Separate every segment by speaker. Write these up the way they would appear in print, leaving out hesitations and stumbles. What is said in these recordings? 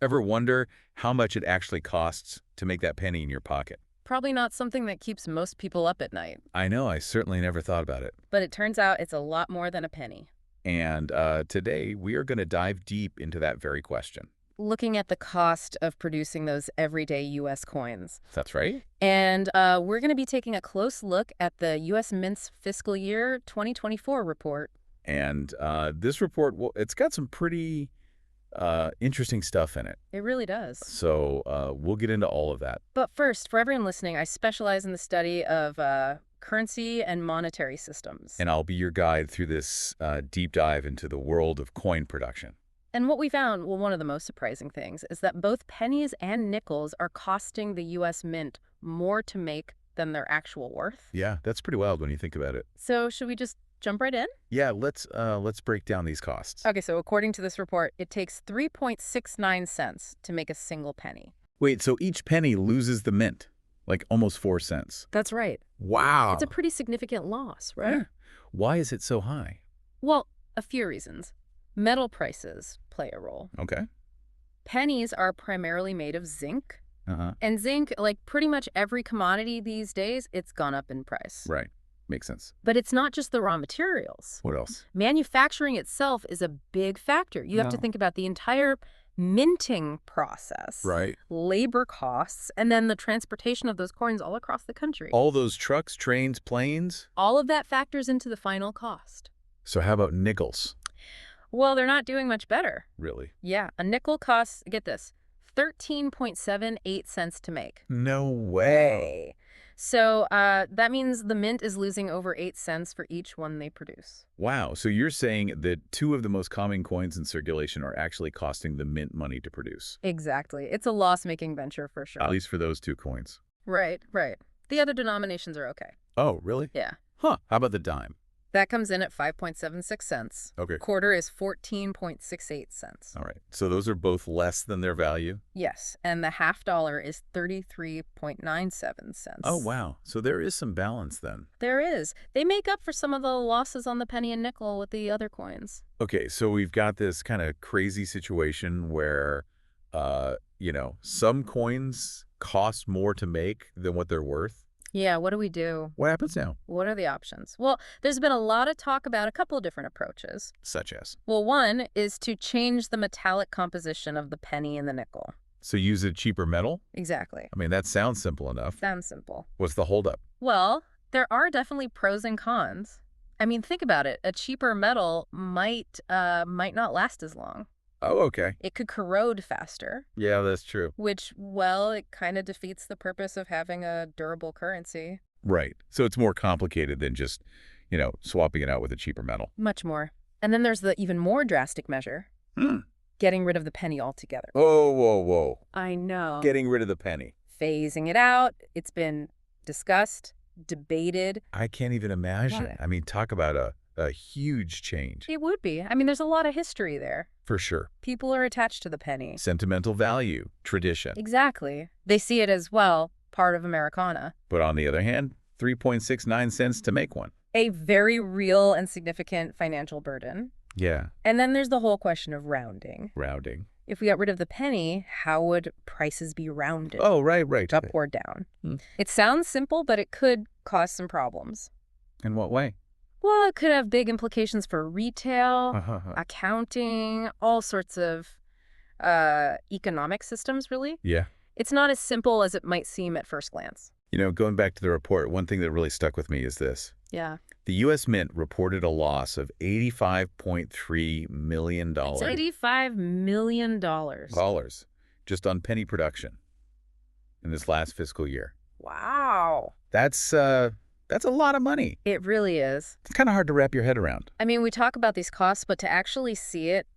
Speaker 1: Ever wonder how much it actually costs to make that penny in your pocket?
Speaker 2: Probably not something that keeps most people up at night,
Speaker 1: I know, I certainly never thought about it.
Speaker 2: but it turns out it's a lot more than a penny.
Speaker 1: And today we are going to dive deep into that very question.
Speaker 2: Looking at the cost of producing those everyday U.S. coins.
Speaker 1: That's right.
Speaker 2: And we're going to be taking a close look at the U.S. Mint's Fiscal Year 2024 report.
Speaker 1: And this report, well, it's got some pretty interesting stuff in it.
Speaker 2: It really does.
Speaker 1: So we'll get into all of that.
Speaker 2: But first, for everyone listening, I specialize in the study of currency and monetary systems.
Speaker 1: And I'll be your guide through this deep dive into the world of coin production.
Speaker 2: And what we found, well, one of the most surprising things, is that both pennies and nickels are costing the U.S. Mint more to make than their actual worth.
Speaker 1: Yeah, that's pretty wild when you think about it.
Speaker 2: So should we just jump right in?
Speaker 1: Yeah, let's break down these costs.
Speaker 2: Okay, so according to this report, it takes 3.69 cents to make a single penny.
Speaker 1: Wait, so each penny loses the mint, like almost 4 cents.
Speaker 2: That's right.
Speaker 1: Wow.
Speaker 2: It's a pretty significant loss, right?
Speaker 1: Yeah. Why is it so high?
Speaker 2: Well, a few reasons. Metal prices play a role.
Speaker 1: Okay.
Speaker 2: Pennies are primarily made of zinc.
Speaker 1: Uh-huh.
Speaker 2: And zinc, like pretty much every commodity these days, it's gone up in price.
Speaker 1: Right. Makes sense.
Speaker 2: But it's not just the raw materials.
Speaker 1: What else?
Speaker 2: Manufacturing itself is a big factor. You have to think about the entire minting process,
Speaker 1: Right.
Speaker 2: labor costs, and then the transportation of those coins all across the country.
Speaker 1: All those trucks, trains, planes?
Speaker 2: All of that factors into the final cost.
Speaker 1: So how about nickels?
Speaker 2: Well, they're not doing much better.
Speaker 1: Really?
Speaker 2: Yeah, a nickel costs, get this, 13.78 cents to make.
Speaker 1: No way.
Speaker 2: So that means the mint is losing over 8 cents for each one they produce.
Speaker 1: Wow. So you're saying that two of the most common coins in circulation are actually costing the mint money to produce?
Speaker 2: Exactly. It's a loss-making venture for sure.
Speaker 1: At least for those two coins.
Speaker 2: Right, right. The other denominations are okay.
Speaker 1: Oh, really?
Speaker 2: Yeah.
Speaker 1: Huh. How about the dime?
Speaker 2: That comes in at 5.76 cents.
Speaker 1: Okay.
Speaker 2: Quarter is 14.68 cents.
Speaker 1: All right. So those are both less than their value?
Speaker 2: Yes, and the half dollar is 33.97 cents.
Speaker 1: Oh, wow. So there is some balance then.
Speaker 2: There is. They make up for some of the losses on the penny and nickel with the other coins.
Speaker 1: Okay, so we've got this kind of crazy situation where, some coins cost more to make than what they're worth.
Speaker 2: Yeah, what do we do?
Speaker 1: What happens now?
Speaker 2: What are the options? Well, there's been a lot of talk about a couple of different approaches.
Speaker 1: Such as?
Speaker 2: Well, one is to change the metallic composition of the penny and the nickel.
Speaker 1: So use a cheaper metal?
Speaker 2: Exactly.
Speaker 1: I mean, that sounds simple enough.
Speaker 2: Sounds simple.
Speaker 1: What's the holdup?
Speaker 2: Well, there are definitely pros and cons. I mean, think about it. A cheaper metal might not last as long.
Speaker 1: Oh, okay.
Speaker 2: It could corrode faster.
Speaker 1: Yeah, that's true.
Speaker 2: Which, well, it kind of defeats the purpose of having a durable currency.
Speaker 1: Right. So it's more complicated than just, swapping it out with a cheaper metal.
Speaker 2: Much more. And then there's the even more drastic measure. Getting rid of the penny altogether.
Speaker 1: Oh, whoa.
Speaker 2: I know.
Speaker 1: Getting rid of the penny.
Speaker 2: Phasing it out. It's been discussed, debated.
Speaker 1: I can't even imagine.
Speaker 2: What?
Speaker 1: I mean, talk about a huge change.
Speaker 2: It would be. I mean, there's a lot of history there.
Speaker 1: For sure.
Speaker 2: People are attached to the penny.
Speaker 1: Sentimental value, tradition.
Speaker 2: Exactly. They see it as, well, part of Americana.
Speaker 1: But on the other hand, 3.69 cents to make one.
Speaker 2: A very real and significant financial burden.
Speaker 1: Yeah.
Speaker 2: And then there's the whole question of rounding.
Speaker 1: Rounding.
Speaker 2: If we got rid of the penny, how would prices be rounded?
Speaker 1: Oh, right.
Speaker 2: Up or down? It sounds simple, but it could cause some problems.
Speaker 1: In what way?
Speaker 2: Well, it could have big implications for retail, accounting, all sorts of economic systems, really.
Speaker 1: Yeah.
Speaker 2: It's not as simple as it might seem at first glance.
Speaker 1: Going back to the report, one thing that really stuck with me is this.
Speaker 2: Yeah.
Speaker 1: The U.S. Mint reported a loss of $85.3 million.
Speaker 2: It's $85 million.
Speaker 1: Dollars just on penny production in this last fiscal year.
Speaker 2: Wow.
Speaker 1: That's a lot of money.
Speaker 2: It really is.
Speaker 1: It's kind of hard to wrap your head around.
Speaker 2: I mean, we talk about these costs, but to actually see it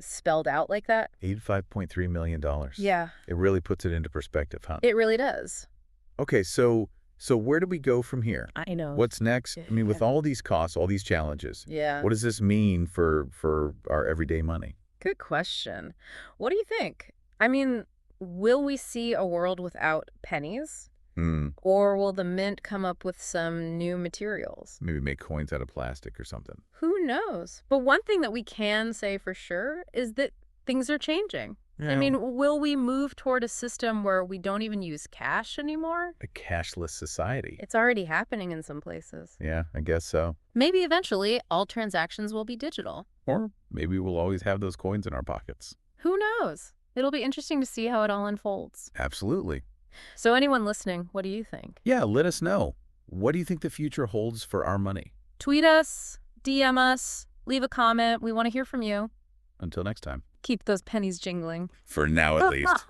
Speaker 2: spelled out like that.
Speaker 1: $85.3 million.
Speaker 2: Yeah.
Speaker 1: It really puts it into perspective, huh?
Speaker 2: It really does.
Speaker 1: Okay, so where do we go from here?
Speaker 2: I know.
Speaker 1: What's next? I mean, with all these costs, all these challenges,
Speaker 2: Yeah.
Speaker 1: what does this mean for our everyday money?
Speaker 2: Good question. What do you think? I mean, will we see a world without pennies? Or will the mint come up with some new materials?
Speaker 1: Maybe make coins out of plastic or something.
Speaker 2: Who knows? But one thing that we can say for sure is that things are changing. I
Speaker 1: Yeah,
Speaker 2: mean, will we move toward a system where we don't even use cash anymore?
Speaker 1: a cashless society.
Speaker 2: It's already happening in some places.
Speaker 1: Yeah, I guess so.
Speaker 2: Maybe eventually all transactions will be digital.
Speaker 1: Or maybe we'll always have those coins in our pockets.
Speaker 2: Who knows? It'll be interesting to see how it all unfolds.
Speaker 1: Absolutely.
Speaker 2: So anyone listening, what do you think?
Speaker 1: Yeah, let us know. What do you think the future holds for our money?
Speaker 2: Tweet us, DM us, leave a comment. We want to hear from you.
Speaker 1: Until next time.
Speaker 2: Keep those pennies jingling.
Speaker 1: For now, at least.